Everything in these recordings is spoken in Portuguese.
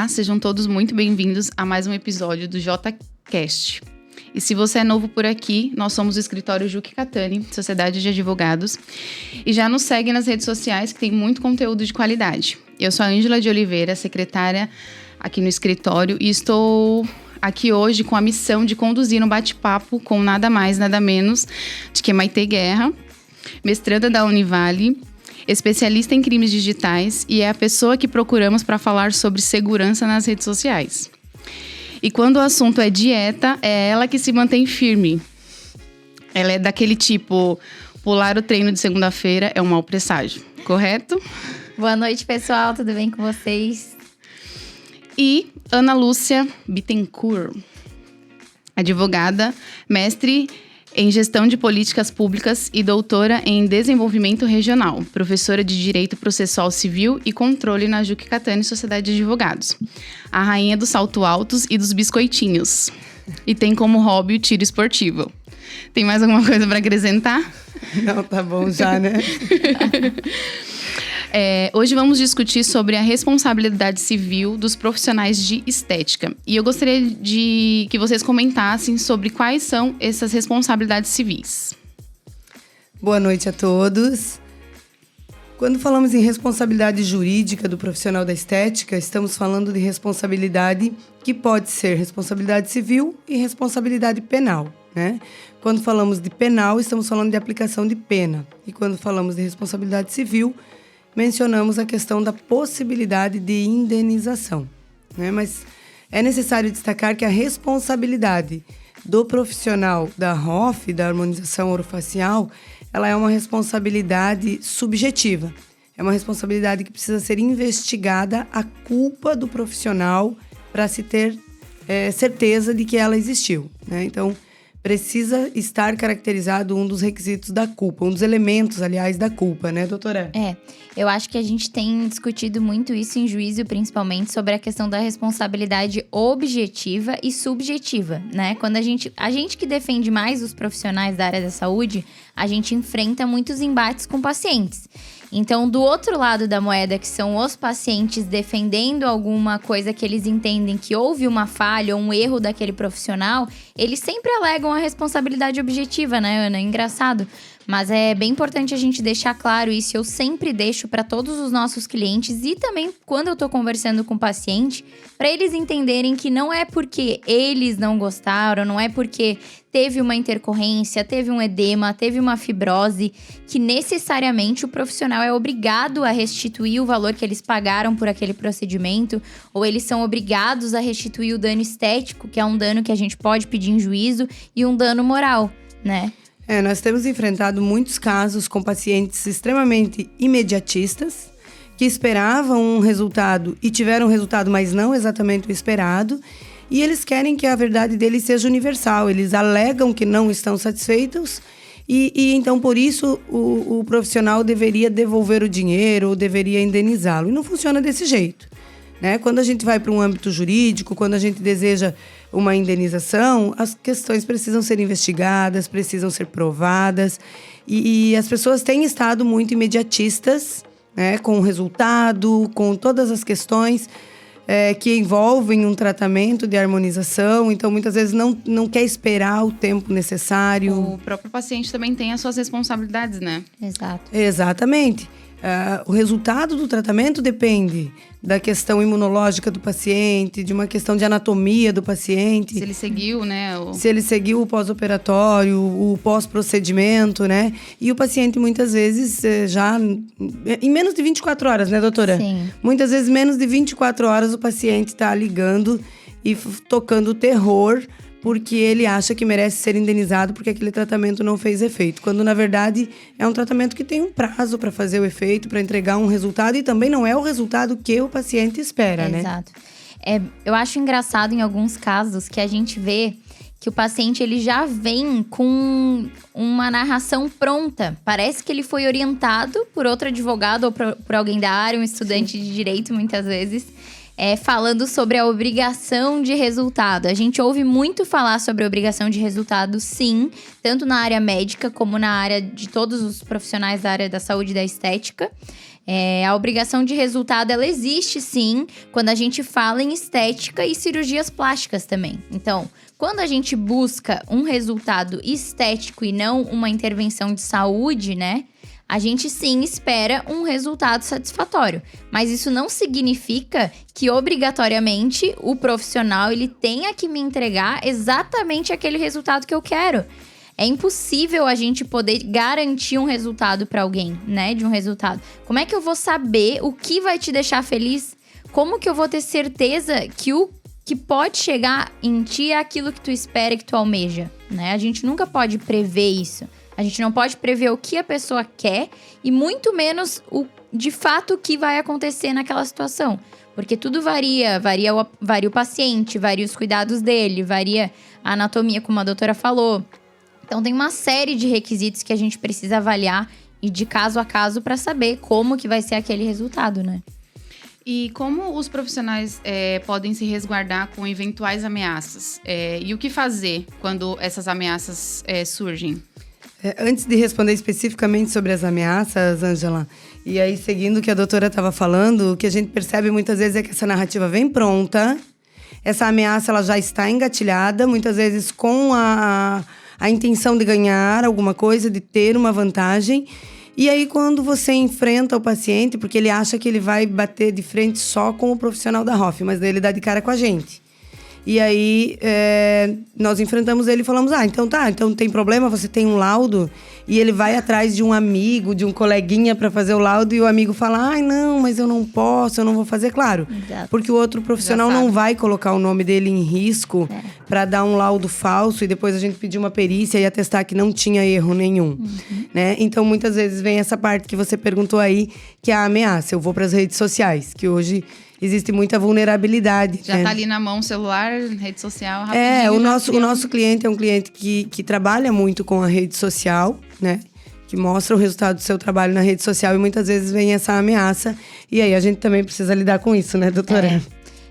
Olá, sejam todos muito bem-vindos a mais um episódio do JCast. E se você é novo por aqui, nós somos o escritório Juque Catani, Sociedade de Advogados, e já nos segue nas redes sociais que tem muito conteúdo de qualidade. Eu sou a Ângela de Oliveira, secretária aqui no escritório, e estou aqui hoje com a missão de conduzir um bate-papo com nada mais, nada menos de que Maitê Guerra, mestranda da Univale, especialista em crimes digitais e é a pessoa que procuramos para falar sobre segurança nas redes sociais. E quando o assunto é dieta, é ela que se mantém firme. Ela é daquele tipo, pular o treino de segunda-feira é um mau presságio, correto? Boa noite, pessoal, tudo bem com vocês? E Ana Lúcia Bittencourt, advogada, mestre em Gestão de Políticas Públicas e doutora em Desenvolvimento Regional, professora de Direito Processual Civil e Controle na Juque Catani Sociedade de Advogados. A rainha dos salto altos e dos biscoitinhos. E tem como hobby o tiro esportivo. Tem mais alguma coisa para acrescentar? Não, tá bom já, né? Hoje vamos discutir sobre a responsabilidade civil dos profissionais de estética. E eu gostaria de que vocês comentassem sobre quais são essas responsabilidades civis. Boa noite a todos. Quando falamos em responsabilidade jurídica do profissional da estética, estamos falando de responsabilidade que pode ser responsabilidade civil e responsabilidade penal, né? Quando falamos de penal, estamos falando de aplicação de pena. E quando falamos de responsabilidade civil, mencionamos a questão da possibilidade de indenização, né? Mas é necessário destacar que a responsabilidade do profissional da ROF, da harmonização orofacial, ela é uma responsabilidade subjetiva. É uma responsabilidade que precisa ser investigada a culpa do profissional para se ter certeza de que ela existiu, né? Então, precisa estar caracterizado um dos requisitos da culpa, um dos elementos, aliás, da culpa, né, doutora? Eu acho que a gente tem discutido muito isso em juízo, principalmente, sobre a questão da responsabilidade objetiva e subjetiva, né? Quando a gente que defende mais os profissionais da área da saúde, a gente enfrenta muitos embates com pacientes. Então, do outro lado da moeda, que são os pacientes defendendo alguma coisa que eles entendem que houve uma falha ou um erro daquele profissional, eles sempre alegam a responsabilidade objetiva, né, Ana? Engraçado. Mas é bem importante a gente deixar claro isso. Eu sempre deixo para todos os nossos clientes e também quando eu tô conversando com o paciente, para eles entenderem que não é porque eles não gostaram, não é porque teve uma intercorrência, teve um edema, teve uma fibrose, que necessariamente o profissional é obrigado a restituir o valor que eles pagaram por aquele procedimento, ou eles são obrigados a restituir o dano estético, que é um dano que a gente pode pedir em juízo, e um dano moral, né? Nós temos enfrentado muitos casos com pacientes extremamente imediatistas, que esperavam um resultado e tiveram um resultado, mas não exatamente o esperado, e eles querem que a verdade deles seja universal. Eles alegam que não estão satisfeitos e então, por isso, o profissional deveria devolver o dinheiro ou deveria indenizá-lo. E não funciona desse jeito, né? Quando a gente vai para um âmbito jurídico, quando a gente deseja uma indenização, as questões precisam ser investigadas, precisam ser provadas. E as pessoas têm estado muito imediatistas, né, com o resultado, com todas as questões que envolvem um tratamento de harmonização. Então, muitas vezes não quer esperar o tempo necessário. O próprio paciente também tem as suas responsabilidades, né? Exato. Exatamente. O resultado do tratamento depende da questão imunológica do paciente, de uma questão de anatomia do paciente. Se ele seguiu, né? Se ele seguiu o pós-operatório, o pós-procedimento, né? E o paciente, muitas vezes, já... Em menos de 24 horas, né, doutora? Sim. Muitas vezes, menos de 24 horas, o paciente está ligando e tocando o terror porque ele acha que merece ser indenizado porque aquele tratamento não fez efeito. Quando, na verdade, é um tratamento que tem um prazo para fazer o efeito, para entregar um resultado, e também não é o resultado que o paciente espera, né? Exato. Eu acho engraçado em alguns casos que a gente vê que o paciente ele já vem com uma narração pronta. Parece que ele foi orientado por outro advogado ou por alguém da área, um estudante de direito, muitas vezes, falando sobre a obrigação de resultado. A gente ouve muito falar sobre a obrigação de resultado, sim, tanto na área médica como na área de todos os profissionais da área da saúde e da estética. A obrigação de resultado, ela existe sim, quando a gente fala em estética e cirurgias plásticas também. Então, quando a gente busca um resultado estético e não uma intervenção de saúde, né? A gente sim espera um resultado satisfatório. Mas isso não significa que obrigatoriamente o profissional ele tenha que me entregar exatamente aquele resultado que eu quero. É impossível a gente poder garantir um resultado para alguém, né? De um resultado. Como é que eu vou saber o que vai te deixar feliz? Como que eu vou ter certeza que o que pode chegar em ti é aquilo que tu espera, que tu almeja, né? A gente nunca pode prever isso. A gente não pode prever o que a pessoa quer e muito menos de fato o que vai acontecer naquela situação. Porque tudo varia o paciente, varia os cuidados dele, varia a anatomia, como a doutora falou. Então tem uma série de requisitos que a gente precisa avaliar e de caso a caso para saber como que vai ser aquele resultado, né? E como os profissionais podem se resguardar com eventuais ameaças? E o que fazer quando essas ameaças surgem? Antes de responder especificamente sobre as ameaças, Ângela, e aí seguindo o que a doutora estava falando, o que a gente percebe muitas vezes é que essa narrativa vem pronta, essa ameaça ela já está engatilhada, muitas vezes com a intenção de ganhar alguma coisa, de ter uma vantagem. E aí, quando você enfrenta o paciente, porque ele acha que ele vai bater de frente só com o profissional da ROF, mas daí ele dá de cara com a gente. E aí, nós enfrentamos ele e falamos, então não tem problema, você tem um laudo. E ele vai atrás de um amigo, de um coleguinha para fazer o laudo. E o amigo fala, não, mas eu não posso, eu não vou fazer. Claro, exato. Porque o outro profissional não vai colocar o nome dele em risco para dar um laudo falso. E depois a gente pedir uma perícia e atestar que não tinha erro nenhum. Né? Então, muitas vezes vem essa parte que você perguntou aí, que é a ameaça. Eu vou para as redes sociais, que hoje existe muita vulnerabilidade. Já tá ali na mão o celular, rede social, rapidinho. O nosso cliente é um cliente que trabalha muito com a rede social, né? Que mostra o resultado do seu trabalho na rede social e muitas vezes vem essa ameaça. E aí a gente também precisa lidar com isso, né, doutora?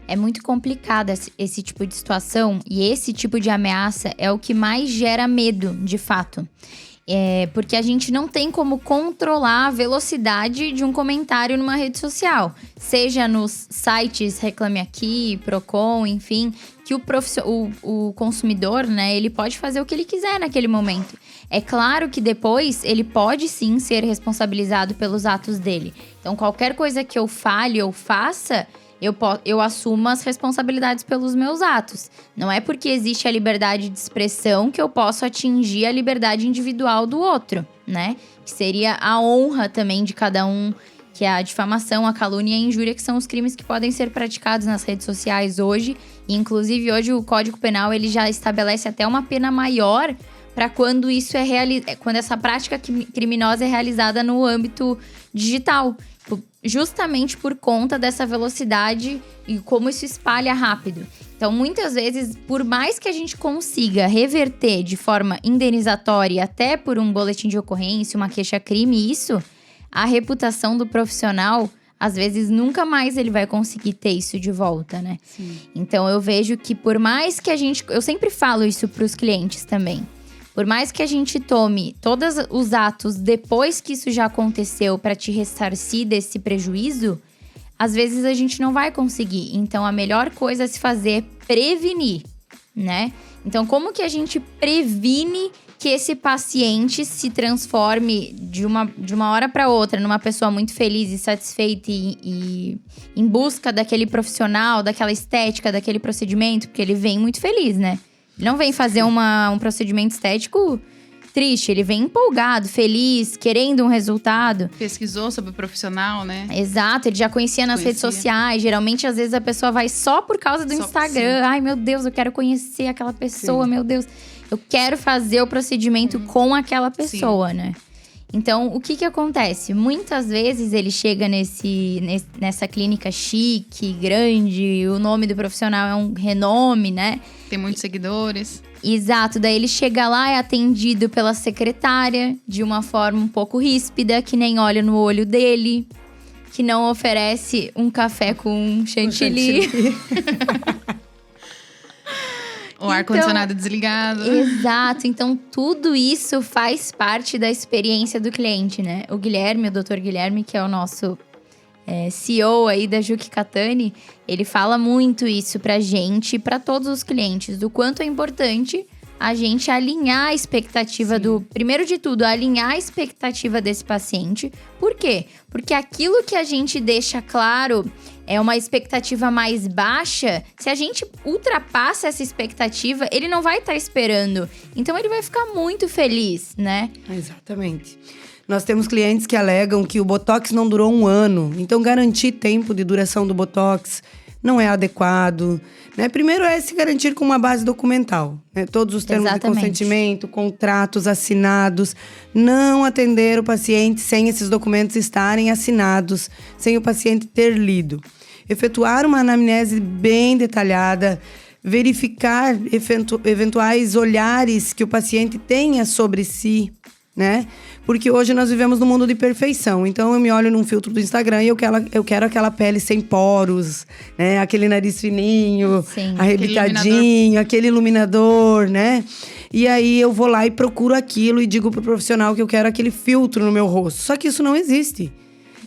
É muito complicado esse tipo de situação e esse tipo de ameaça é o que mais gera medo, de fato. Porque a gente não tem como controlar a velocidade de um comentário numa rede social. Seja nos sites Reclame Aqui, Procon, enfim, que o consumidor, né, ele pode fazer o que ele quiser naquele momento. É claro que depois ele pode sim ser responsabilizado pelos atos dele. Então, qualquer coisa que eu fale ou faça, eu assumo as responsabilidades pelos meus atos. Não é porque existe a liberdade de expressão que eu posso atingir a liberdade individual do outro, né? Que seria a honra também de cada um, que é a difamação, a calúnia e a injúria, que são os crimes que podem ser praticados nas redes sociais hoje. E, inclusive, hoje o Código Penal ele já estabelece até uma pena maior para quando isso quando essa prática criminosa é realizada no âmbito digital. Justamente por conta dessa velocidade e como isso espalha rápido. Então, muitas vezes, por mais que a gente consiga reverter de forma indenizatória, até por um boletim de ocorrência, uma queixa-crime, a reputação do profissional, às vezes, nunca mais ele vai conseguir ter isso de volta, né? Sim. Então, eu vejo que por mais que a gente... Eu sempre falo isso para os clientes também. Por mais que a gente tome todos os atos depois que isso já aconteceu para te ressarcir desse prejuízo, às vezes a gente não vai conseguir. Então, a melhor coisa a se fazer é prevenir, né? Então, como que a gente previne que esse paciente se transforme de uma hora para outra numa pessoa muito feliz e satisfeita e em busca daquele profissional, daquela estética, daquele procedimento? Porque ele vem muito feliz, né? Ele não vem fazer um procedimento estético triste, ele vem empolgado, feliz, querendo um resultado. Pesquisou sobre o profissional, né? Exato, ele já conhecia nas redes sociais. Geralmente, às vezes, a pessoa vai só por causa do Instagram. Ai, meu Deus, eu quero conhecer aquela pessoa, meu Deus. Eu quero fazer o procedimento com aquela pessoa, né? Então, o que acontece? Muitas vezes ele chega nessa clínica chique, grande, o nome do profissional é um renome, né? Tem muitos seguidores. Exato, daí ele chega lá, é atendido pela secretária de uma forma um pouco ríspida, que nem olha no olho dele, que não oferece um café com chantilly. O ar-condicionado desligado. Exato. Então, tudo isso faz parte da experiência do cliente, né? O Guilherme, o Dr. Guilherme, que é o nosso CEO aí da Juki Catani, ele fala muito isso pra gente e pra todos os clientes, do quanto é importante a gente alinhar a expectativa primeiro de tudo, alinhar a expectativa desse paciente. Por quê? Porque aquilo que a gente deixa claro é uma expectativa mais baixa. Se a gente ultrapassa essa expectativa, ele não vai estar esperando. Então, ele vai ficar muito feliz, né? Exatamente. Nós temos clientes que alegam que o Botox não durou 1 ano. Então, garantir tempo de duração do Botox não é adequado, né? Primeiro é se garantir com uma base documental, né? Todos os termos de consentimento, contratos assinados. Não atender o paciente sem esses documentos estarem assinados, sem o paciente ter lido. Efetuar uma anamnese bem detalhada, verificar eventuais olhares que o paciente tenha sobre si, né? Porque hoje nós vivemos num mundo de perfeição. Então, eu me olho num filtro do Instagram e eu quero aquela pele sem poros, né? Aquele nariz fininho, arrebitadinho, aquele iluminador, né? E aí, eu vou lá e procuro aquilo e digo pro profissional que eu quero aquele filtro no meu rosto. Só que isso não existe.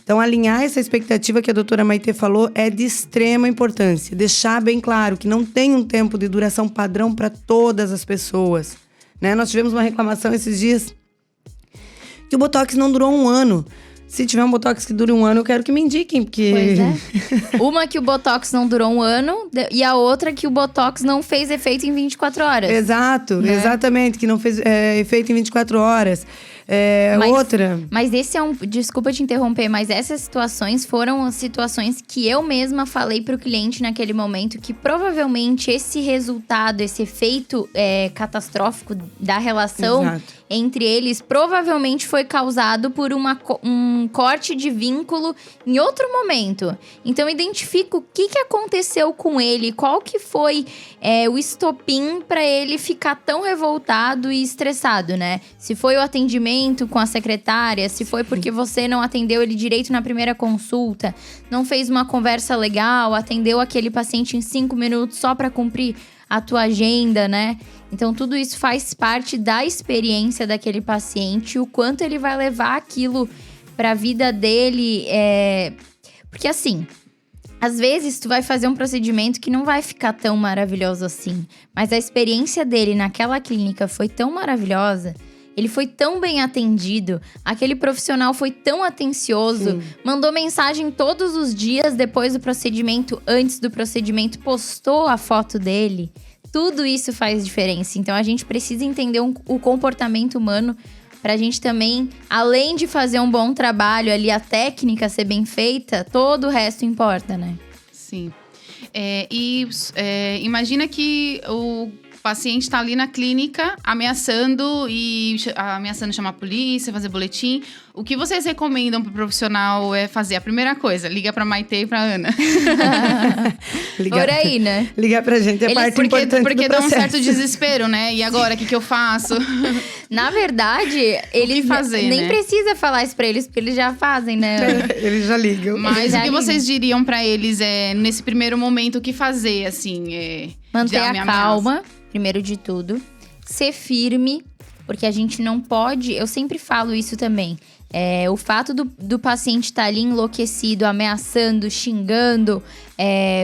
Então, alinhar essa expectativa que a doutora Maitê falou é de extrema importância. Deixar bem claro que não tem um tempo de duração padrão para todas as pessoas, né? Nós tivemos uma reclamação esses dias que o Botox não durou 1 ano. Se tiver um Botox que dure 1 ano, eu quero que me indiquem, porque... Pois é. Uma que o Botox não durou 1 ano e a outra que o Botox não fez efeito em 24 horas. Exato, né? Exatamente, que não fez efeito em 24 horas. Mas esse é um... Desculpa te interromper, mas essas situações foram as situações que eu mesma falei pro cliente naquele momento, que provavelmente esse resultado, esse efeito catastrófico da relação entre eles, provavelmente foi causado por um corte de vínculo em outro momento. Então, identifica o que aconteceu com ele, qual que foi o estopim para ele ficar tão revoltado e estressado, né? Se foi o atendimento com a secretária, se foi porque você não atendeu ele direito na primeira consulta, não fez uma conversa legal, atendeu aquele paciente em 5 minutos só para cumprir a tua agenda, né? Então, tudo isso faz parte da experiência daquele paciente, o quanto ele vai levar aquilo pra vida dele. Porque assim, às vezes tu vai fazer um procedimento que não vai ficar tão maravilhoso assim, mas a experiência dele naquela clínica foi tão maravilhosa. Ele foi tão bem atendido, aquele profissional foi tão atencioso, mandou mensagem todos os dias depois do procedimento, antes do procedimento, postou a foto dele. Tudo isso faz diferença. Então, a gente precisa entender o comportamento humano pra gente também, além de fazer um bom trabalho ali, a técnica ser bem feita, todo o resto importa, né? Sim. Imagina que o paciente está ali na clínica ameaçando chamar a polícia, fazer boletim. O que vocês recomendam pro profissional fazer? A primeira coisa, liga pra Maitê e pra Ana. Por aí, né? Ligar pra gente é parte importante porque do dá processo. um certo desespero, né? E agora, o que eu faço? Na verdade, eles nem precisa falar isso pra eles, porque eles já fazem, né? Eles já ligam. Mas o que vocês diriam pra eles nesse primeiro momento, o que fazer, assim? Manter a calma, primeiro de tudo. Ser firme, porque a gente não pode... Eu sempre falo isso também. O fato do paciente estar ali enlouquecido, ameaçando, xingando,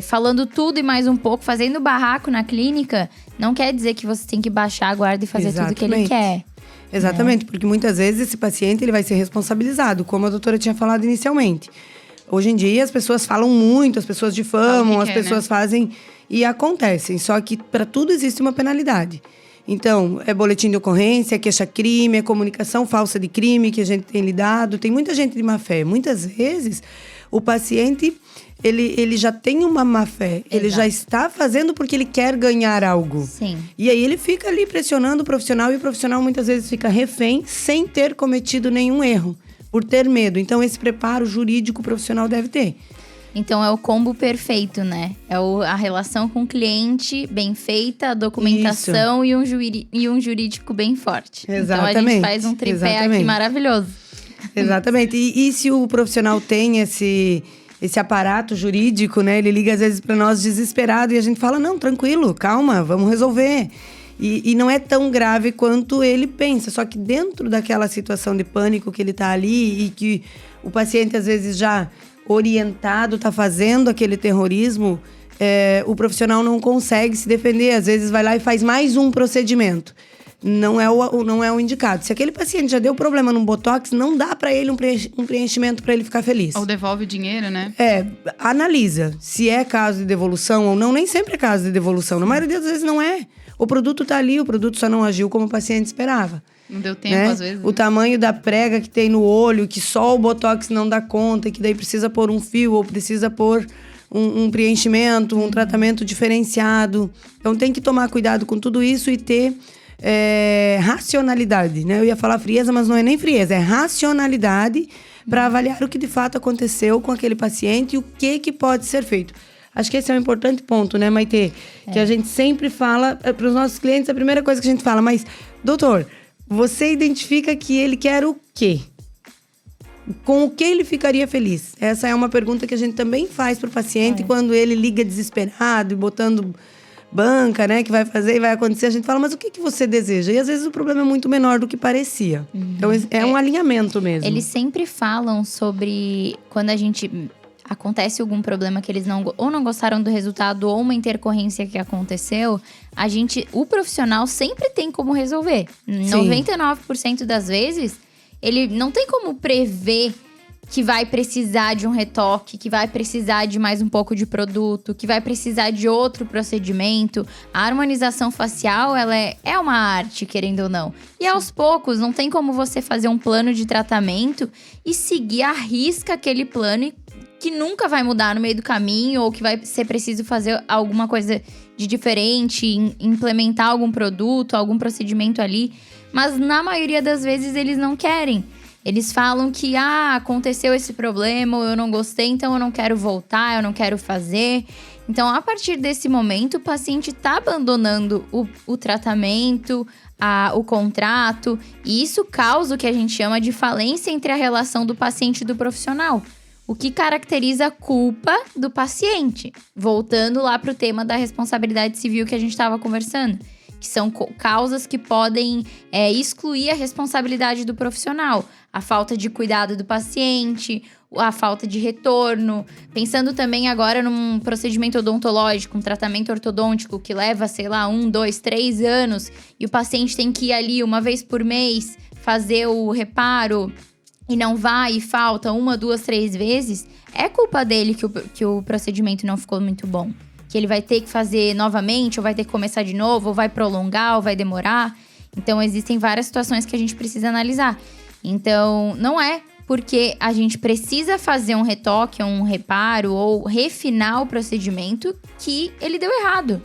falando tudo e mais um pouco, fazendo barraco na clínica, não quer dizer que você tem que baixar a guarda e fazer tudo que ele quer. Exatamente, porque muitas vezes esse paciente ele vai ser responsabilizado, como a doutora tinha falado inicialmente. Hoje em dia as pessoas falam muito, as pessoas difamam, as pessoas fazem e acontecem. Só que para tudo existe uma penalidade. Então, é boletim de ocorrência, é queixa-crime, é comunicação falsa de crime que a gente tem lidado. Tem muita gente de má fé. Muitas vezes, o paciente, ele já tem uma má fé. Exato. Ele já está fazendo porque ele quer ganhar algo. Sim. E aí, ele fica ali pressionando o profissional. E o profissional, muitas vezes, fica refém sem ter cometido nenhum erro. Por ter medo. Então, esse preparo jurídico profissional deve ter. Então, é o combo perfeito, né? É a relação com o cliente bem feita, a documentação e um jurídico bem forte. Exatamente. Então, a gente faz um tripé aqui maravilhoso. Exatamente. E se o profissional tem esse aparato jurídico, né? Ele liga, às vezes, para nós desesperado e a gente fala, não, tranquilo, calma, vamos resolver. E não é tão grave quanto ele pensa. Só que dentro daquela situação de pânico que ele tá ali e que o paciente, às vezes, já orientado, está fazendo aquele terrorismo, o profissional não consegue se defender. Às vezes vai lá e faz mais um procedimento. Não é o indicado. Se aquele paciente já deu problema no Botox, não dá para ele um preenchimento para ele ficar feliz. Ou devolve o dinheiro, né? Analisa se é caso de devolução ou não. Nem sempre é caso de devolução. Na maioria das vezes não é. O produto tá ali, o produto só não agiu como o paciente esperava. Não deu tempo, às vezes. O tamanho da prega que tem no olho, que só o Botox não dá conta, que daí precisa pôr um fio ou precisa pôr um preenchimento, um tratamento diferenciado. Então tem que tomar cuidado com tudo isso e ter racionalidade, né? Eu ia falar frieza, mas não é nem frieza, é racionalidade para avaliar o que de fato aconteceu com aquele paciente e o que pode ser feito. Acho que esse é um importante ponto, né, Maitê? Que a gente sempre fala para os nossos clientes, a primeira coisa que a gente fala, mas, doutor, você identifica que ele quer o quê? Com o que ele ficaria feliz? Essa é uma pergunta que a gente também faz para o paciente quando ele liga desesperado e botando banca, né, que vai fazer e vai acontecer. A gente fala, mas o que você deseja? E às vezes o problema é muito menor do que parecia. Então é um alinhamento mesmo. Eles sempre falam sobre quando a gente... acontece algum problema que eles não gostaram do resultado ou uma intercorrência que aconteceu, o profissional sempre tem como resolver. Sim. 99% das vezes, ele não tem como prever que vai precisar de um retoque, que vai precisar de mais um pouco de produto, que vai precisar de outro procedimento. A harmonização facial, ela é uma arte, querendo ou não. E aos poucos, não tem como você fazer um plano de tratamento e seguir à risca aquele plano que nunca vai mudar no meio do caminho, ou que vai ser preciso fazer alguma coisa de diferente, implementar algum produto, algum procedimento ali. Mas na maioria das vezes eles não querem. Eles falam que, aconteceu esse problema, ou eu não gostei, então eu não quero voltar, eu não quero fazer. Então, a partir desse momento, o paciente está abandonando o tratamento, o contrato, e isso causa o que a gente chama de falência entre a relação do paciente e do profissional. O que caracteriza a culpa do paciente. Voltando lá para o tema da responsabilidade civil que a gente estava conversando. Que são causas que podem excluir a responsabilidade do profissional. A falta de cuidado do paciente, a falta de retorno. Pensando também agora num procedimento odontológico, um tratamento ortodôntico que leva, 1, 2, 3 anos. E o paciente tem que ir ali uma vez por mês fazer o reparo. E não vai e falta 1, 2, 3 vezes, é culpa dele que o procedimento não ficou muito bom. Que ele vai ter que fazer novamente, ou vai ter que começar de novo, ou vai prolongar, ou vai demorar. Então, existem várias situações que a gente precisa analisar. Então, não é porque a gente precisa fazer um retoque, um reparo, ou refinar o procedimento que ele deu errado,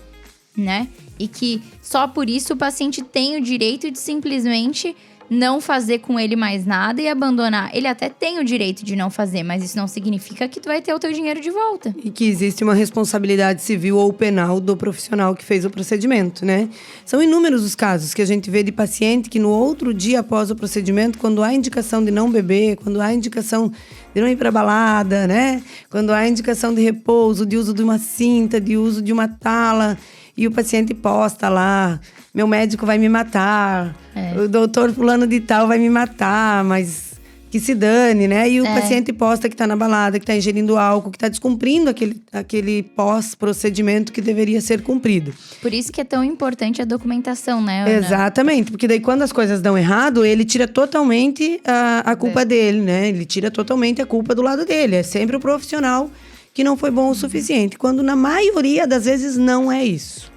né? E que só por isso o paciente tem o direito de simplesmente não fazer com ele mais nada e abandonar. Ele até tem o direito de não fazer, mas isso não significa que tu vai ter o teu dinheiro de volta. E que existe uma responsabilidade civil ou penal do profissional que fez o procedimento, né? São inúmeros os casos que a gente vê de paciente que no outro dia após o procedimento, quando há indicação de não beber, quando há indicação de não ir para balada, né? Quando há indicação de repouso, de uso de uma cinta, de uso de uma tala, e o paciente posta lá, meu médico vai me matar, o doutor fulano de tal vai me matar, mas que se dane, né? E o paciente posta que tá na balada, que tá ingerindo álcool, que tá descumprindo aquele pós-procedimento que deveria ser cumprido. Por isso que é tão importante a documentação, né, Ana? Exatamente, porque daí quando as coisas dão errado, ele tira totalmente a culpa dele, né? Ele tira totalmente a culpa do lado dele. É sempre o profissional que não foi bom o suficiente, quando na maioria das vezes não é isso.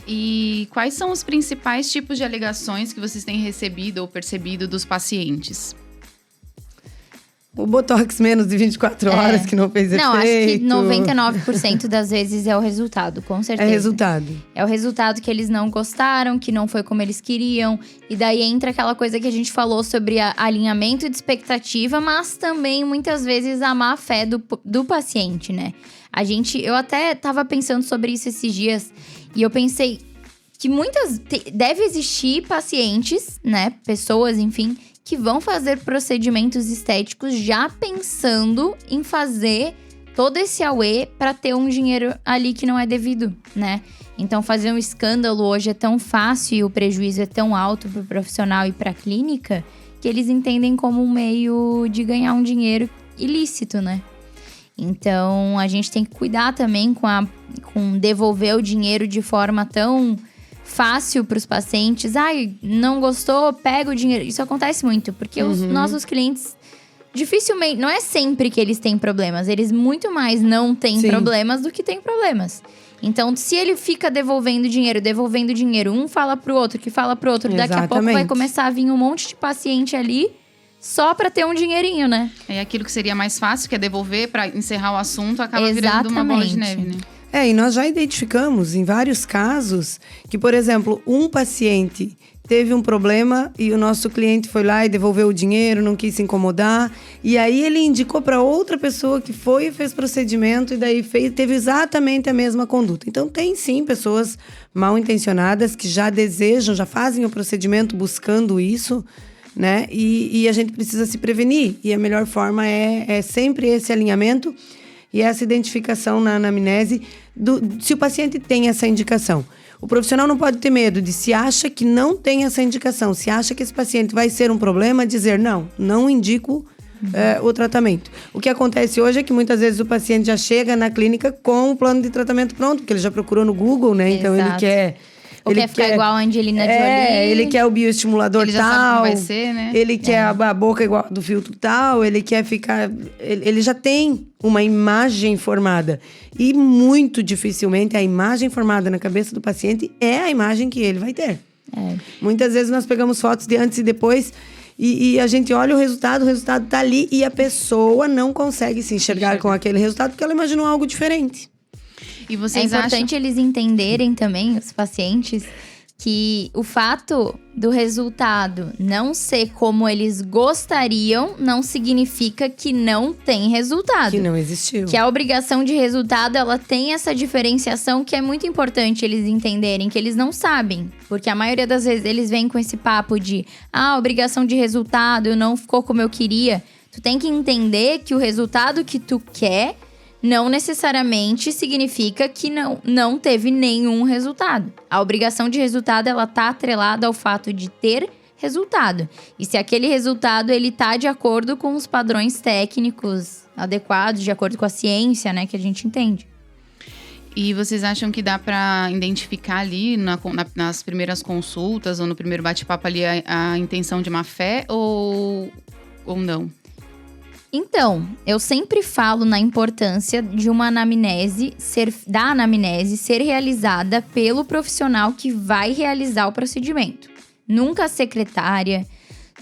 E quais são os principais tipos de alegações que vocês têm recebido ou percebido dos pacientes? O Botox menos de 24 horas que não fez efeito. Não, acho que 99% das vezes é o resultado, com certeza. É resultado. É o resultado que eles não gostaram, que não foi como eles queriam. E daí entra aquela coisa que a gente falou sobre alinhamento de expectativa, mas também, muitas vezes, a má fé do paciente, né? Eu até tava pensando sobre isso esses dias. E eu pensei que deve existir pacientes, né? Pessoas, enfim, que vão fazer procedimentos estéticos já pensando em fazer todo esse auê para ter um dinheiro ali que não é devido, né? Então, fazer um escândalo hoje é tão fácil e o prejuízo é tão alto para o profissional e para a clínica que eles entendem como um meio de ganhar um dinheiro ilícito, né? Então, a gente tem que cuidar também com devolver o dinheiro de forma tão fácil para os pacientes. Ai, não gostou, pega o dinheiro. Isso acontece muito, porque os nossos clientes, dificilmente, não é sempre que eles têm problemas. Eles muito mais não têm problemas do que têm problemas. Então, se ele fica devolvendo dinheiro, um fala pro outro, que fala pro outro, daqui a pouco vai começar a vir um monte de paciente ali só pra ter um dinheirinho, né? É aquilo que seria mais fácil, que é devolver pra encerrar o assunto, acaba virando uma bola de neve, né? E nós já identificamos em vários casos que, por exemplo, um paciente teve um problema e o nosso cliente foi lá e devolveu o dinheiro, não quis se incomodar. E aí ele indicou para outra pessoa que foi e fez procedimento e daí teve exatamente a mesma conduta. Então tem sim pessoas mal intencionadas que já desejam, já fazem o procedimento buscando isso, né? E a gente precisa se prevenir. E a melhor forma é sempre esse alinhamento e essa identificação na anamnese se o paciente tem essa indicação. O profissional não pode ter medo de, se acha que não tem essa indicação, se acha que esse paciente vai ser um problema, dizer não indico o tratamento. O que acontece hoje é que muitas vezes o paciente já chega na clínica com o plano de tratamento pronto, porque ele já procurou no Google, né? Então ele quer... Ou quer ficar igual a Angelina Jolie. Ele quer o bioestimulador ele já tal. sabe como vai ser, né? Ele quer a boca igual do filtro tal. Ele quer ficar... Ele já tem uma imagem formada. E muito dificilmente a imagem formada na cabeça do paciente é a imagem que ele vai ter. Muitas vezes nós pegamos fotos de antes e depois e a gente olha o resultado tá ali e a pessoa não consegue se enxergar com aquele resultado porque ela imaginou algo diferente. E vocês é importante eles entenderem também, os pacientes, que o fato do resultado não ser como eles gostariam não significa que não tem resultado. Que não existiu. Que a obrigação de resultado, ela tem essa diferenciação que é muito importante eles entenderem, que eles não sabem. Porque a maioria das vezes eles vêm com esse papo de obrigação de resultado, não ficou como eu queria. Tu tem que entender que o resultado que tu quer não necessariamente significa que não teve nenhum resultado. A obrigação de resultado, ela tá atrelada ao fato de ter resultado. E se aquele resultado, ele tá de acordo com os padrões técnicos adequados, de acordo com a ciência, né, que a gente entende. E vocês acham que dá pra identificar ali nas primeiras consultas ou no primeiro bate-papo ali a intenção de má fé ou não? Então, eu sempre falo na importância de uma anamnese ser realizada pelo profissional que vai realizar o procedimento. Nunca a secretária,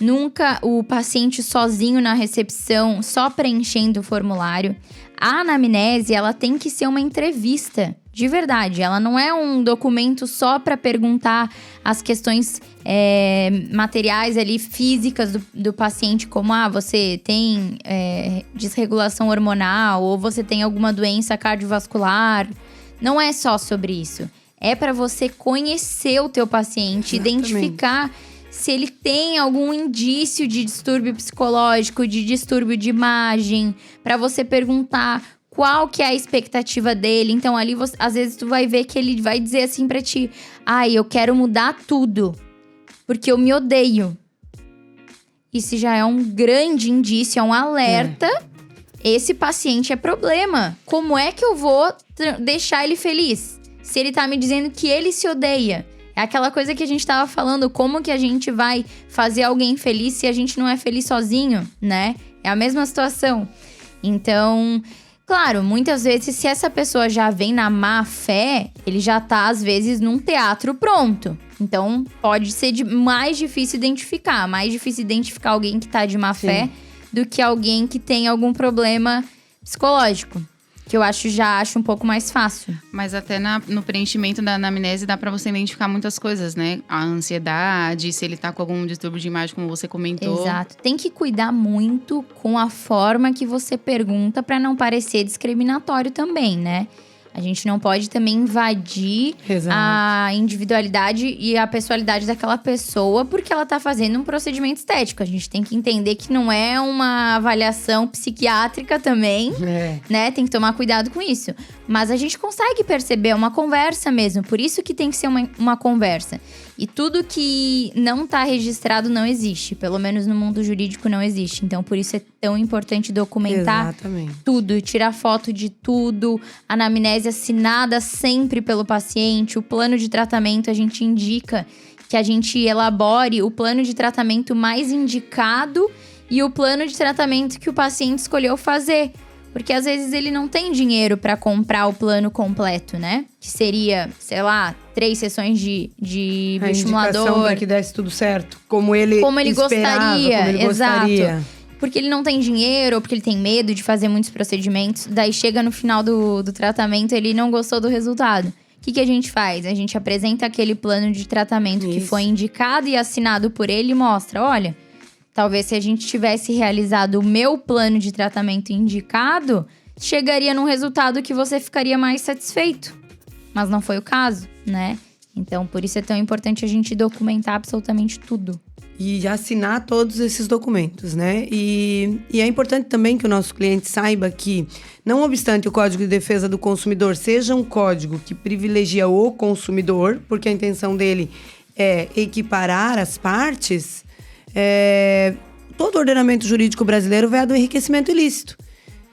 nunca o paciente sozinho na recepção, só preenchendo o formulário. A anamnese, ela tem que ser uma entrevista, de verdade. Ela não é um documento só para perguntar as questões materiais ali, físicas do paciente, como você tem desregulação hormonal ou você tem alguma doença cardiovascular. Não é só sobre isso. É para você conhecer o teu paciente, identificar se ele tem algum indício de distúrbio psicológico, de distúrbio de imagem, para você perguntar qual que é a expectativa dele. Então, ali, às vezes, tu vai ver que ele vai dizer assim pra ti: eu quero mudar tudo, porque eu me odeio. Isso já é um grande indício, é um alerta. Esse paciente é problema. Como é que eu vou deixar ele feliz? Se ele tá me dizendo que ele se odeia. É aquela coisa que a gente tava falando, como que a gente vai fazer alguém feliz se a gente não é feliz sozinho, né? É a mesma situação. Então, claro, muitas vezes, se essa pessoa já vem na má fé, ele já tá, às vezes, num teatro pronto. Então, pode ser mais difícil identificar. Mais difícil identificar alguém que tá de má fé do que alguém que tem algum problema psicológico. Que eu já acho um pouco mais fácil. Mas até no preenchimento da anamnese dá pra você identificar muitas coisas, né? A ansiedade, se ele tá com algum distúrbio de imagem, como você comentou. Exato. Tem que cuidar muito com a forma que você pergunta pra não parecer discriminatório também, né? A gente não pode também invadir a individualidade e a pessoalidade daquela pessoa porque ela tá fazendo um procedimento estético. A gente tem que entender que não é uma avaliação psiquiátrica também, né? Tem que tomar cuidado com isso. Mas a gente consegue perceber uma conversa mesmo. Por isso que tem que ser uma conversa. E tudo que não está registrado não existe. Pelo menos no mundo jurídico não existe. Então, por isso é tão importante documentar tudo. Tirar foto de tudo. Anamnese assinada sempre pelo paciente. O plano de tratamento, a gente indica que a gente elabore o plano de tratamento mais indicado e o plano de tratamento que o paciente escolheu fazer. Porque às vezes ele não tem dinheiro para comprar o plano completo, né? Que seria, sei lá, 3 sessões de bioestimulador. Para que desse tudo certo. Como ele gostaria. Exato. Porque ele não tem dinheiro ou porque ele tem medo de fazer muitos procedimentos. Daí chega no final do tratamento, ele não gostou do resultado. O que a gente faz? A gente apresenta aquele plano de tratamento que foi indicado e assinado por ele e mostra, olha, talvez se a gente tivesse realizado o meu plano de tratamento indicado, chegaria num resultado que você ficaria mais satisfeito. Mas não foi o caso, né? Então, por isso é tão importante a gente documentar absolutamente tudo. E assinar todos esses documentos, né? E é importante também que o nosso cliente saiba que, não obstante o Código de Defesa do Consumidor seja um código que privilegia o consumidor, porque a intenção dele é equiparar as partes, todo o ordenamento jurídico brasileiro vai do enriquecimento ilícito.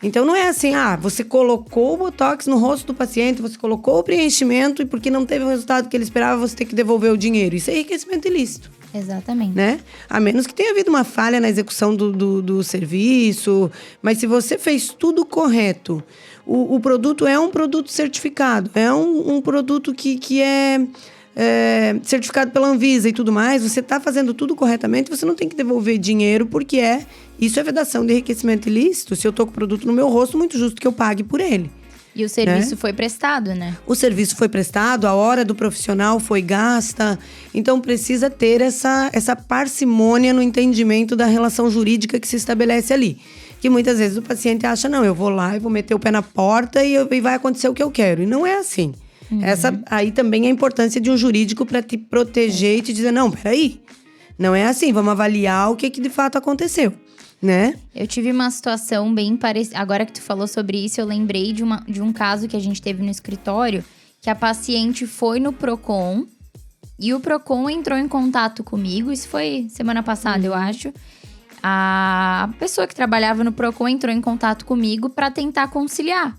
Então não é assim, você colocou o botox no rosto do paciente, você colocou o preenchimento e porque não teve o resultado que ele esperava, você tem que devolver o dinheiro. Isso é enriquecimento ilícito. Exatamente. Né? A menos que tenha havido uma falha na execução do serviço. Mas se você fez tudo correto, o produto é um produto certificado. É um produto que é certificado pela Anvisa e tudo mais. Você está fazendo tudo corretamente, você não tem que devolver dinheiro, porque isso é vedação de enriquecimento ilícito. Se eu estou com o produto no meu rosto, muito justo que eu pague por ele. E o serviço foi prestado, né? O serviço foi prestado, a hora do profissional foi gasta. Então, precisa ter essa parcimônia no entendimento da relação jurídica que se estabelece ali. Que muitas vezes o paciente acha, não, eu vou lá e vou meter o pé na porta e vai acontecer o que eu quero. E não é assim. Aí também é a importância de um jurídico para te proteger e te dizer, não, peraí. Não é assim, vamos avaliar o que de fato aconteceu. Né? Eu tive uma situação bem parecida. Agora que tu falou sobre isso, eu lembrei de um caso que a gente teve no escritório, que a paciente foi no Procon e o Procon entrou em contato comigo. Isso foi semana passada, eu acho. A pessoa que trabalhava no Procon entrou em contato comigo para tentar conciliar.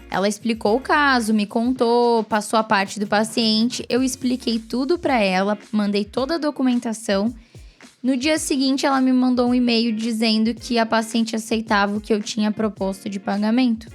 Ela explicou o caso, me contou, passou a parte do paciente. Eu expliquei tudo para ela, mandei toda a documentação. No dia seguinte, ela me mandou um e-mail dizendo que a paciente aceitava o que eu tinha proposto de pagamento.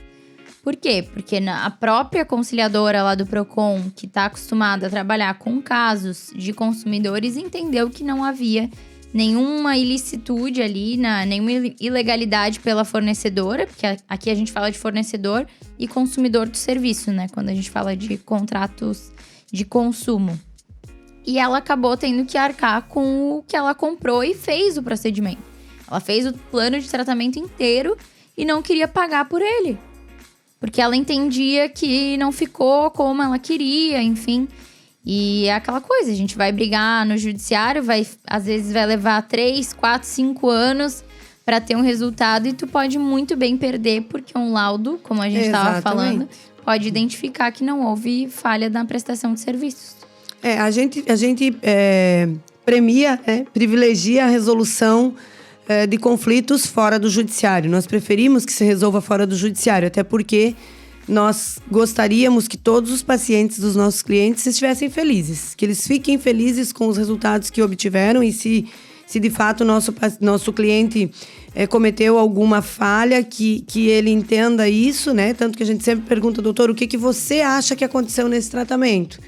Por quê? Porque a própria conciliadora lá do Procon, que está acostumada a trabalhar com casos de consumidores, entendeu que não havia nenhuma ilicitude ali, nenhuma ilegalidade pela fornecedora, porque aqui a gente fala de fornecedor e consumidor do serviço, né? Quando a gente fala de contratos de consumo. E ela acabou tendo que arcar com o que ela comprou e fez o procedimento. Ela fez o plano de tratamento inteiro e não queria pagar por ele. Porque ela entendia que não ficou como ela queria, enfim. E é aquela coisa, a gente vai brigar no judiciário, às vezes vai levar 3, 4, 5 anos para ter um resultado. E tu pode muito bem perder, porque um laudo, como a gente estava falando, pode identificar que não houve falha na prestação de serviços. A gente premia, privilegia a resolução de conflitos fora do judiciário. Nós preferimos que se resolva fora do judiciário, até porque nós gostaríamos que todos os pacientes dos nossos clientes estivessem felizes, que eles fiquem felizes com os resultados que obtiveram e se de fato o nosso cliente cometeu alguma falha, que ele entenda isso, né? Tanto que a gente sempre pergunta, doutor, o que você acha que aconteceu nesse tratamento?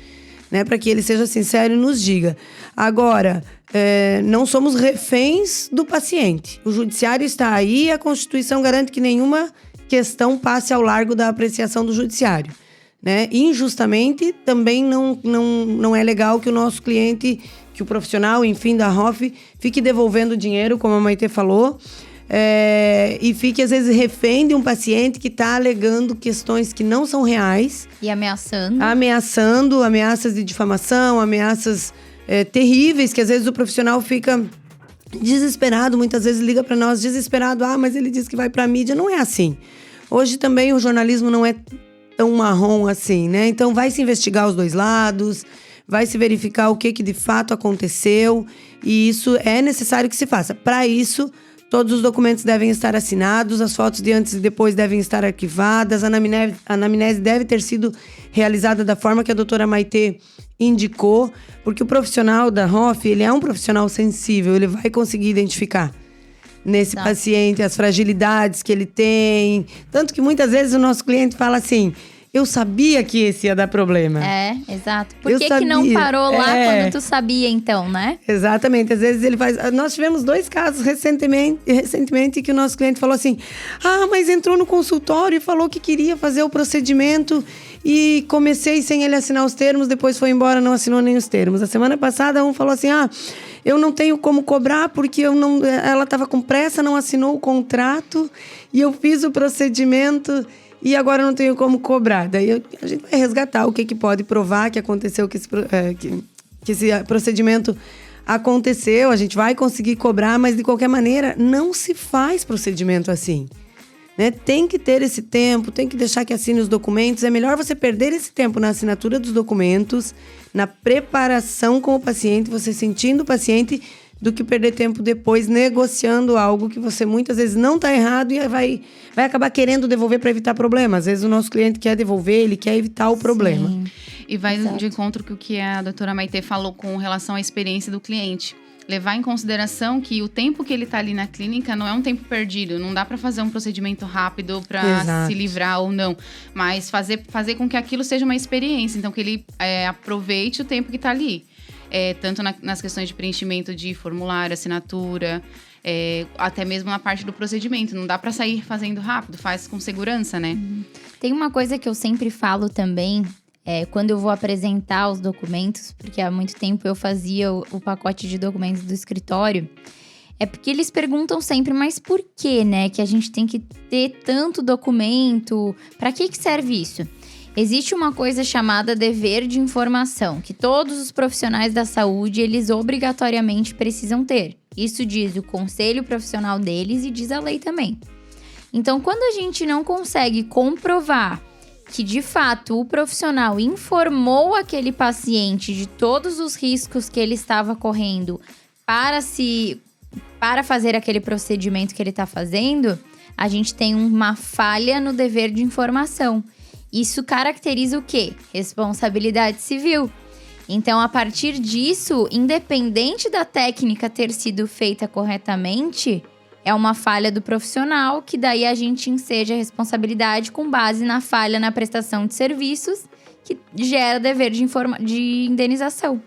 Né, para que ele seja sincero e nos diga. Agora, não somos reféns do paciente. O judiciário está aí e a Constituição garante que nenhuma questão passe ao largo da apreciação do judiciário. Né? Injustamente, também não é legal que o nosso cliente, que o profissional, enfim, da ROF, fique devolvendo dinheiro, como a Maitê falou, e fique, às vezes, refém de um paciente que está alegando questões que não são reais. E ameaçando. Ameaças de difamação, ameaças terríveis, que às vezes o profissional fica desesperado, muitas vezes liga para nós desesperado, mas ele diz que vai para a mídia. Não é assim. Hoje também o jornalismo não é tão marrom assim, né? Então vai se investigar os dois lados, vai se verificar o que de fato aconteceu, e isso é necessário que se faça. Para isso, todos os documentos devem estar assinados, as fotos de antes e depois devem estar arquivadas, a anamnese deve ter sido realizada da forma que a doutora Maitê indicou, porque o profissional da ROF, ele é um profissional sensível, ele vai conseguir identificar nesse paciente as fragilidades que ele tem. Tanto que muitas vezes o nosso cliente fala assim: eu sabia que esse ia dar problema. Exato. Por que não parou lá quando tu sabia, então, né? Exatamente. Às vezes ele faz... Nós tivemos 2 casos recentemente que o nosso cliente falou assim: mas entrou no consultório e falou que queria fazer o procedimento e comecei sem ele assinar os termos, depois foi embora, não assinou nem os termos. A semana passada um falou assim: eu não tenho como cobrar porque ela estava com pressa, não assinou o contrato e eu fiz o procedimento e agora não tenho como cobrar. Daí a gente vai resgatar o que pode provar que aconteceu, que esse procedimento aconteceu. A gente vai conseguir cobrar, mas de qualquer maneira não se faz procedimento assim, né? Tem que ter esse tempo, tem que deixar que assine os documentos. É melhor você perder esse tempo na assinatura dos documentos, na preparação com o paciente, você sentindo o paciente, do que perder tempo depois negociando algo que você muitas vezes não está errado e vai acabar querendo devolver para evitar problema. Às vezes o nosso cliente quer devolver, ele quer evitar o problema. Sim. E vai de encontro com o que a doutora Maitê falou com relação à experiência do cliente. Levar em consideração que o tempo que ele está ali na clínica não é um tempo perdido. Não dá para fazer um procedimento rápido para se livrar ou não. Mas fazer com que aquilo seja uma experiência. Então, que ele aproveite o tempo que está ali. Tanto nas questões de preenchimento de formulário, assinatura, até mesmo na parte do procedimento. Não dá para sair fazendo rápido, faz com segurança, né? Tem uma coisa que eu sempre falo também, quando eu vou apresentar os documentos, porque há muito tempo eu fazia o pacote de documentos do escritório, é porque eles perguntam sempre, mas por que, né, que a gente tem que ter tanto documento? Para que serve isso? Existe uma coisa chamada dever de informação, que todos os profissionais da saúde, eles obrigatoriamente precisam ter. Isso diz o conselho profissional deles e diz a lei também. Então, quando a gente não consegue comprovar que, de fato, o profissional informou aquele paciente de todos os riscos que ele estava correndo para fazer aquele procedimento que ele está fazendo, a gente tem uma falha no dever de informação. Isso caracteriza o quê? Responsabilidade civil. Então, a partir disso, independente da técnica ter sido feita corretamente, é uma falha do profissional, que daí a gente enseja a responsabilidade com base na falha na prestação de serviços, que gera dever de indenização.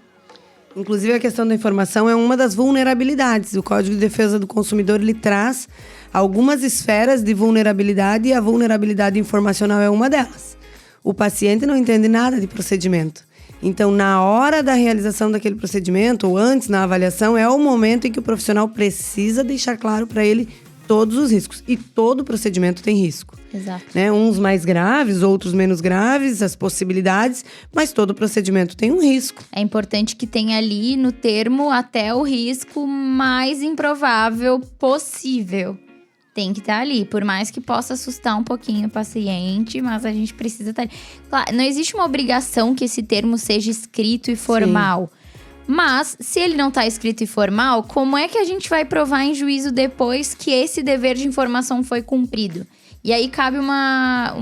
Inclusive, a questão da informação é uma das vulnerabilidades. O Código de Defesa do Consumidor, ele traz algumas esferas de vulnerabilidade e a vulnerabilidade informacional é uma delas. O paciente não entende nada de procedimento. Então, na hora da realização daquele procedimento, ou antes, na avaliação, é o momento em que o profissional precisa deixar claro para ele todos os riscos. E todo procedimento tem risco. Exato. Né? Uns mais graves, outros menos graves, as possibilidades, mas todo procedimento tem um risco. É importante que tenha ali no termo até o risco mais improvável possível. Tem que estar ali, por mais que possa assustar um pouquinho o paciente, mas a gente precisa estar ali. Claro, não existe uma obrigação que esse termo seja escrito e formal. Sim. Mas, se ele não está escrito e formal, como é que a gente vai provar em juízo depois que esse dever de informação foi cumprido? E aí cabe uma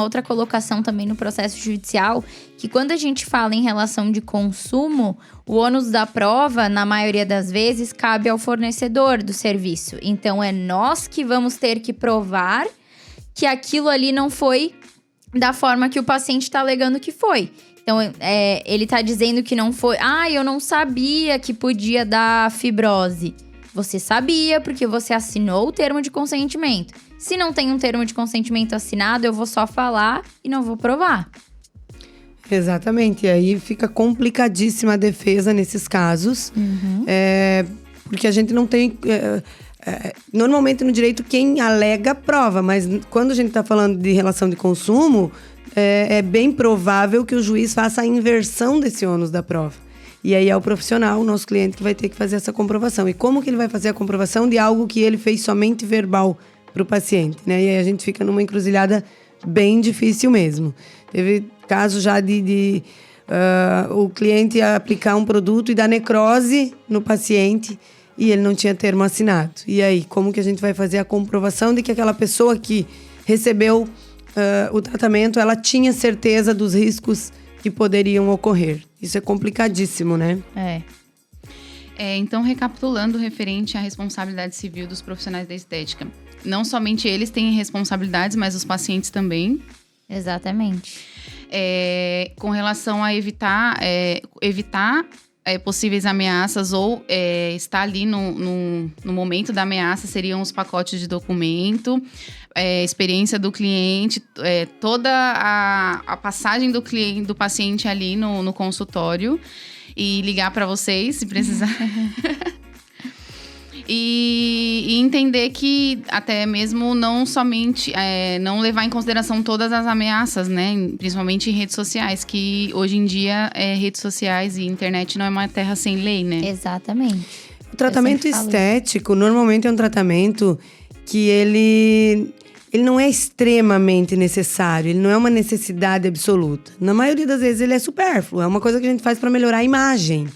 outra colocação também no processo judicial, que quando a gente fala em relação de consumo, o ônus da prova, na maioria das vezes, cabe ao fornecedor do serviço. Então, é nós que vamos ter que provar que aquilo ali não foi da forma que o paciente está alegando que foi. Então, ele está dizendo que não foi... eu não sabia que podia dar fibrose. Você sabia porque você assinou o termo de consentimento. Se não tem um termo de consentimento assinado, eu vou só falar e não vou provar. Exatamente. E aí fica complicadíssima a defesa nesses casos. Uhum. Porque a gente não tem... normalmente no direito quem alega prova, mas quando a gente está falando de relação de consumo, é bem provável que o juiz faça a inversão desse ônus da prova. E aí é o profissional, o nosso cliente, que vai ter que fazer essa comprovação. E como que ele vai fazer a comprovação de algo que ele fez somente verbal para o paciente, né? E aí a gente fica numa encruzilhada bem difícil mesmo. Teve casos já de o cliente ia aplicar um produto e dar necrose no paciente e ele não tinha termo assinado. E aí, como que a gente vai fazer a comprovação de que aquela pessoa que recebeu o tratamento, ela tinha certeza dos riscos que poderiam ocorrer? Isso é complicadíssimo, né? Então, recapitulando referente à responsabilidade civil dos profissionais da estética. Não somente eles têm responsabilidades, mas os pacientes também. Exatamente. Com relação a evitar possíveis ameaças ou estar ali no momento da ameaça, seriam os pacotes de documento, experiência do cliente, toda a passagem do paciente ali no consultório e ligar para vocês se precisar. E entender que até mesmo não somente não levar em consideração todas as ameaças, né? Principalmente em redes sociais, que hoje em dia redes sociais e internet não é uma terra sem lei, né? Exatamente. O tratamento estético normalmente é um tratamento que ele não é extremamente necessário, ele não é uma necessidade absoluta. Na maioria das vezes ele é supérfluo, é uma coisa que a gente faz para melhorar a imagem.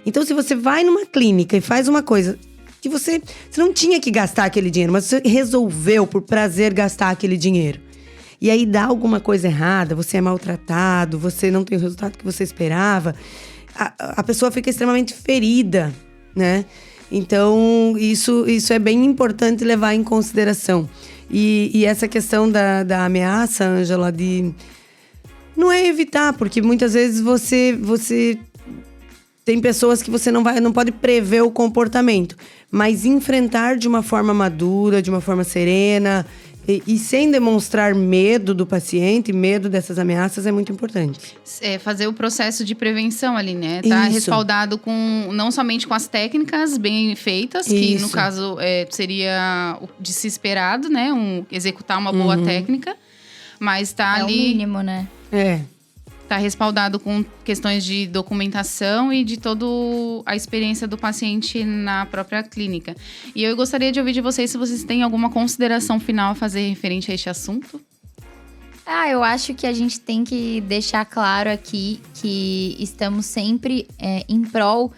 Então, se você vai numa clínica e faz uma coisa que você não tinha que gastar aquele dinheiro, mas você resolveu por prazer gastar aquele dinheiro. E aí dá alguma coisa errada, você é maltratado, você não tem o resultado que você esperava, a pessoa fica extremamente ferida, né? Então, isso é bem importante levar em consideração. E essa questão da ameaça, Ângela, não é evitar, porque muitas vezes você tem pessoas que você não pode prever o comportamento, mas enfrentar de uma forma madura, de uma forma serena e sem demonstrar medo do paciente, medo dessas ameaças, é muito importante. Fazer o processo de prevenção ali, né? Tá respaldado não somente com as técnicas bem feitas, que no caso seria de se esperado, né? Executar uma boa técnica, mas tá ali... É o mínimo, né? Está respaldado com questões de documentação e de toda a experiência do paciente na própria clínica. E eu gostaria de ouvir de vocês se vocês têm alguma consideração final a fazer referente a este assunto. Eu acho que a gente tem que deixar claro aqui que estamos sempre em prol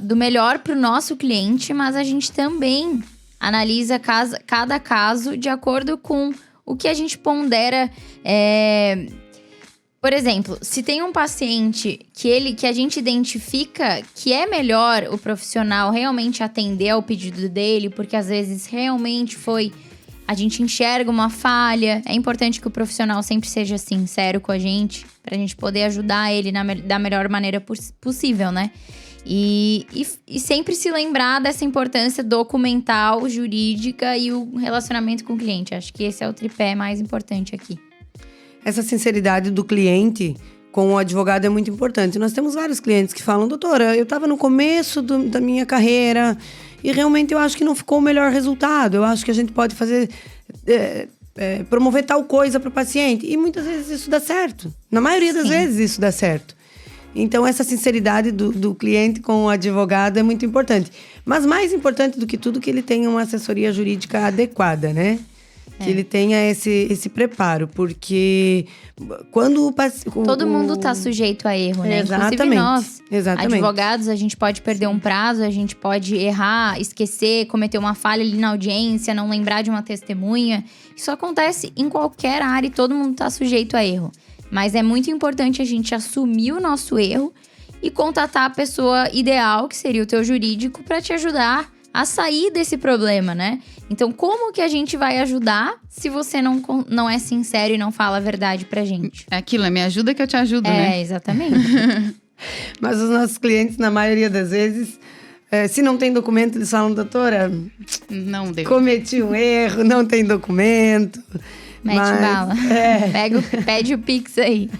do melhor para o nosso cliente, mas a gente também analisa cada caso de acordo com o que a gente pondera. Por exemplo, se tem um paciente que a gente identifica que é melhor o profissional realmente atender ao pedido dele, porque às vezes realmente a gente enxerga uma falha. É importante que o profissional sempre seja sincero com a gente, pra gente poder ajudar ele da melhor maneira possível, né? E sempre se lembrar dessa importância documental, jurídica e o relacionamento com o cliente. Acho que esse é o tripé mais importante aqui. Essa sinceridade do cliente com o advogado é muito importante. Nós temos vários clientes que falam: doutora, eu estava no começo da minha carreira e realmente eu acho que não ficou o melhor resultado. Eu acho que a gente pode fazer... promover tal coisa para o paciente. E muitas vezes isso dá certo. Na maioria das vezes isso dá certo. Então, essa sinceridade do cliente com o advogado é muito importante. Mas mais importante do que tudo, que ele tenha uma assessoria jurídica adequada, né? Que ele tenha esse preparo, porque quando todo mundo está sujeito a erro, né? Exatamente. Inclusive nós, Exatamente. advogados, a gente pode perder um prazo, a gente pode errar, esquecer, cometer uma falha ali na audiência, não lembrar de uma testemunha. Isso acontece em qualquer área e todo mundo está sujeito a erro. Mas é muito importante a gente assumir o nosso erro e contatar a pessoa ideal, que seria o teu jurídico, para te ajudar a sair desse problema, né? Então, como que a gente vai ajudar se você não é sincero e não fala a verdade pra gente? É aquilo, me ajuda que eu te ajudo, né? Exatamente. Mas os nossos clientes, na maioria das vezes, se não tem documento, eles falam: doutora, não deu. Cometi um erro, não tem documento. Mete bala. Pede o Pix aí.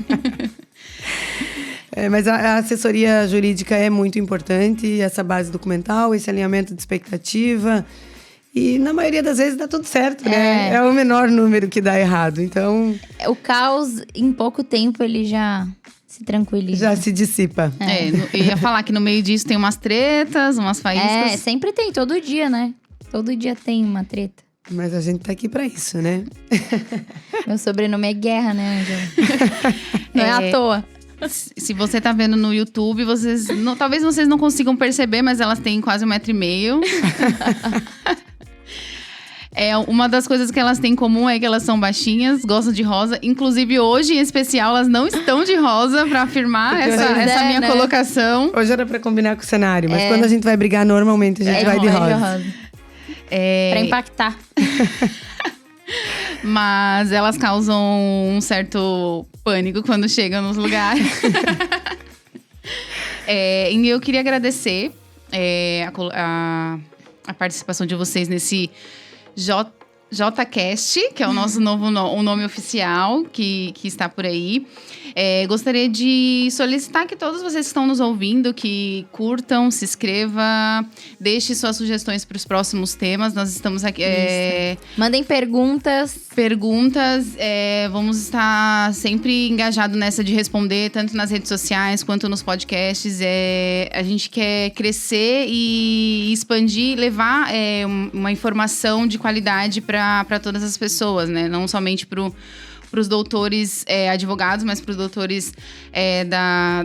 Mas a assessoria jurídica é muito importante, essa base documental, esse alinhamento de expectativa. E na maioria das vezes dá tudo certo, né? É o menor número que dá errado, então... O caos, em pouco tempo, ele já se tranquiliza. Já se dissipa. Eu ia falar que no meio disso tem umas tretas, umas faíscas. Sempre tem, todo dia, né? Todo dia tem uma treta. Mas a gente tá aqui pra isso, né? Meu sobrenome é Guerra, né, Ângela? Não é à toa. Se você tá vendo no YouTube, talvez vocês não consigam perceber, mas elas têm quase 1,5 m. Uma das coisas que elas têm em comum é que elas são baixinhas, gostam de rosa. Inclusive, hoje, em especial, elas não estão de rosa pra afirmar essa minha colocação. Hoje era pra combinar com o cenário, mas quando a gente vai brigar, normalmente a gente vai de rosa. Pra impactar. Mas elas causam um certo pânico quando chegam nos lugares. E eu queria agradecer a participação de vocês nesse JCast, que é o nosso novo nome oficial que está por aí. Gostaria de solicitar que todos vocês que estão nos ouvindo, que curtam, se inscreva, deixe suas sugestões para os próximos temas. Nós estamos aqui... Mandem perguntas. Vamos estar sempre engajados nessa de responder, tanto nas redes sociais quanto nos podcasts. A gente quer crescer e expandir, levar uma informação de qualidade para todas as pessoas, né? Não somente para os doutores advogados, mas para os doutores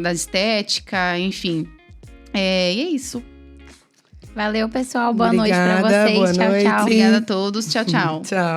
da estética, enfim. E é isso. Valeu, pessoal. Boa noite para vocês. Boa tchau, noite. tchau. Obrigada a todos. Tchau, tchau. Tchau.